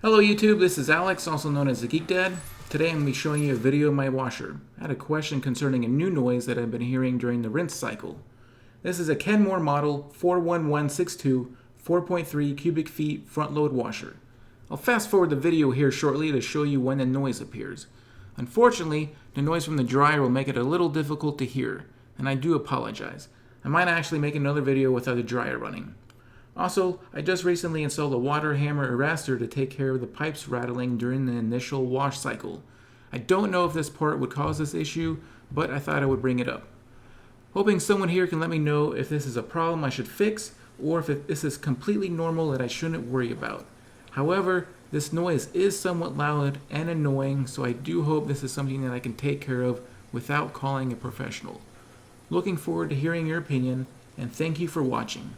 Hello YouTube, this is Alex, also known as the Geek Dad. Today I'm going to be showing you a video of my washer. I had a question concerning a new noise that I've been hearing during the rinse cycle. This is a Kenmore model 41162 4.3 cubic feet front load washer. I'll fast forward the video here shortly to show you when the noise appears. Unfortunately, the noise from the dryer will make it a little difficult to hear, and I do apologize. I might actually make another video without the dryer running. Also, I just recently installed a water hammer eraser to take care of the pipes rattling during the initial wash cycle. I don't know if this part would cause this issue, but I thought I would bring it up. Hoping someone here can let me know if this is a problem I should fix, or if this is completely normal that I shouldn't worry about. However, this noise is somewhat loud and annoying, so I do hope this is something that I can take care of without calling a professional. Looking forward to hearing your opinion, and thank you for watching.